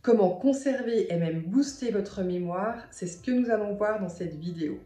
Comment conserver et même booster votre mémoire, c'est ce que nous allons voir dans cette vidéo.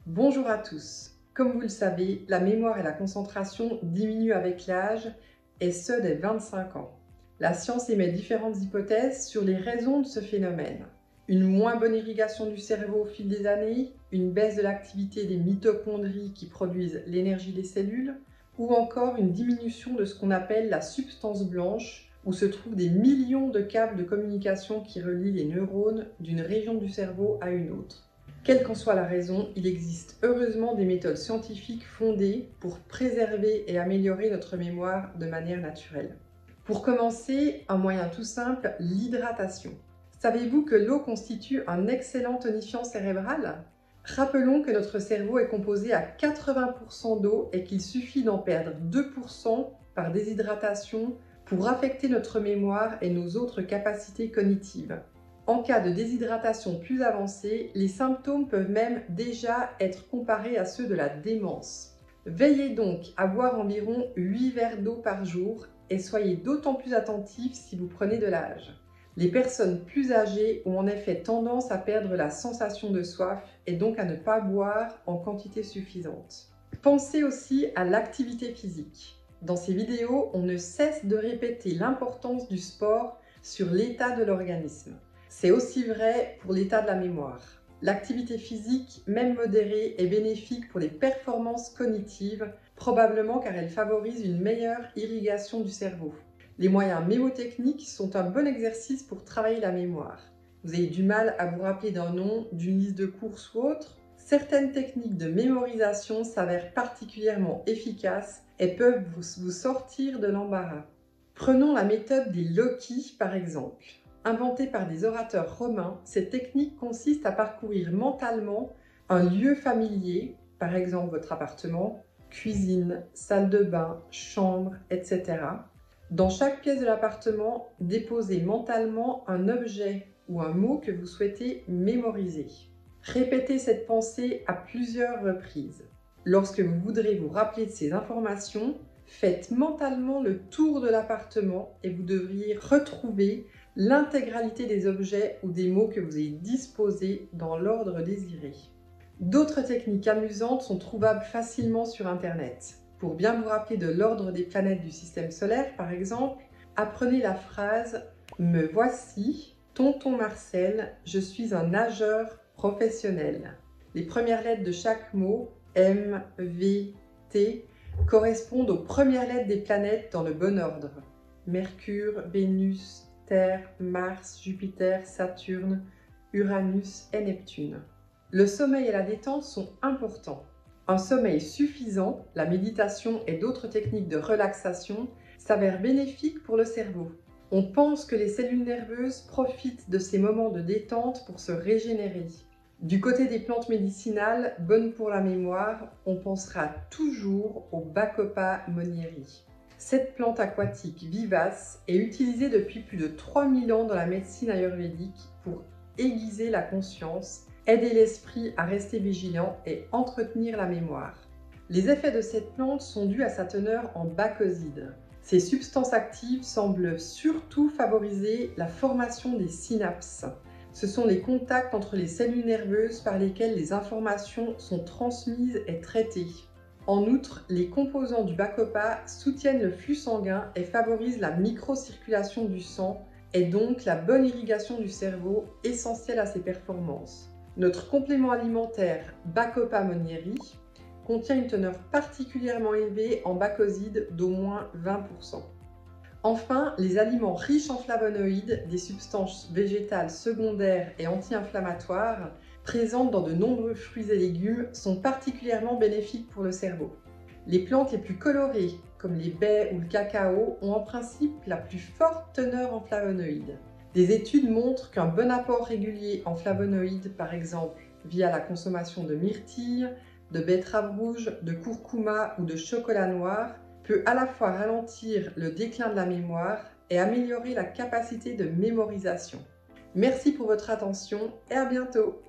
Bonjour à tous. Comme vous le savez, la mémoire et la concentration diminuent avec l'âge, et ce dès 25 ans. La science émet différentes hypothèses sur les raisons de ce phénomène. Une moins bonne irrigation du cerveau au fil des années, une baisse de l'activité des mitochondries qui produisent l'énergie des cellules, ou encore une diminution de ce qu'on appelle la substance blanche, où se trouvent des millions de câbles de communication qui relient les neurones d'une région du cerveau à une autre. Quelle qu'en soit la raison, il existe heureusement des méthodes scientifiques fondées pour préserver et améliorer notre mémoire de manière naturelle. Pour commencer, un moyen tout simple, l'hydratation. Savez-vous que l'eau constitue un excellent tonifiant cérébral ? Rappelons que notre cerveau est composé à 80% d'eau et qu'il suffit d'en perdre 2% par déshydratation pour affecter notre mémoire et nos autres capacités cognitives. En cas de déshydratation plus avancée, les symptômes peuvent même déjà être comparés à ceux de la démence. Veillez donc à boire environ 8 verres d'eau par jour et soyez d'autant plus attentifs si vous prenez de l'âge. Les personnes plus âgées ont en effet tendance à perdre la sensation de soif et donc à ne pas boire en quantité suffisante. Pensez aussi à l'activité physique. Dans ces vidéos, on ne cesse de répéter l'importance du sport sur l'état de l'organisme. C'est aussi vrai pour l'état de la mémoire. L'activité physique, même modérée, est bénéfique pour les performances cognitives, probablement car elle favorise une meilleure irrigation du cerveau. Les moyens mémotechniques sont un bon exercice pour travailler la mémoire. Vous avez du mal à vous rappeler d'un nom, d'une liste de courses ou autre ? Certaines techniques de mémorisation s'avèrent particulièrement efficaces et peuvent vous sortir de l'embarras. Prenons la méthode des loci par exemple. Inventée par des orateurs romains, cette technique consiste à parcourir mentalement un lieu familier, par exemple votre appartement, cuisine, salle de bain, chambre, etc. Dans chaque pièce de l'appartement, déposez mentalement un objet ou un mot que vous souhaitez mémoriser. Répétez cette pensée à plusieurs reprises. Lorsque vous voudrez vous rappeler de ces informations, faites mentalement le tour de l'appartement et vous devriez retrouver l'intégralité des objets ou des mots que vous avez disposés dans l'ordre désiré. D'autres techniques amusantes sont trouvables facilement sur Internet. Pour bien vous rappeler de l'ordre des planètes du système solaire, par exemple, apprenez la phrase « Me voici, tonton Marcel, je suis un nageur professionnel ». Les premières lettres de chaque mot, M, V, T, correspondent aux premières lettres des planètes dans le bon ordre. Mercure, Vénus, Terre, Mars, Jupiter, Saturne, Uranus et Neptune. Le sommeil et la détente sont importants. Un sommeil suffisant, la méditation et d'autres techniques de relaxation s'avèrent bénéfiques pour le cerveau. On pense que les cellules nerveuses profitent de ces moments de détente pour se régénérer. Du côté des plantes médicinales, bonnes pour la mémoire, on pensera toujours au Bacopa monnieri. Cette plante aquatique vivace est utilisée depuis plus de 3000 ans dans la médecine ayurvédique pour aiguiser la conscience, aider l'esprit à rester vigilant et entretenir la mémoire. Les effets de cette plante sont dus à sa teneur en bacosides. Ces substances actives semblent surtout favoriser la formation des synapses. Ce sont les contacts entre les cellules nerveuses par lesquelles les informations sont transmises et traitées. En outre, les composants du Bacopa soutiennent le flux sanguin et favorisent la microcirculation du sang et donc la bonne irrigation du cerveau, essentielle à ses performances. Notre complément alimentaire Bacopa monnieri contient une teneur particulièrement élevée en bacosides d'au moins 20%. Enfin, les aliments riches en flavonoïdes, des substances végétales secondaires et anti-inflammatoires, présentes dans de nombreux fruits et légumes, sont particulièrement bénéfiques pour le cerveau. Les plantes les plus colorées, comme les baies ou le cacao, ont en principe la plus forte teneur en flavonoïdes. Des études montrent qu'un bon apport régulier en flavonoïdes, par exemple via la consommation de myrtille, de betterave rouge, de curcuma ou de chocolat noir, peut à la fois ralentir le déclin de la mémoire et améliorer la capacité de mémorisation. Merci pour votre attention et à bientôt!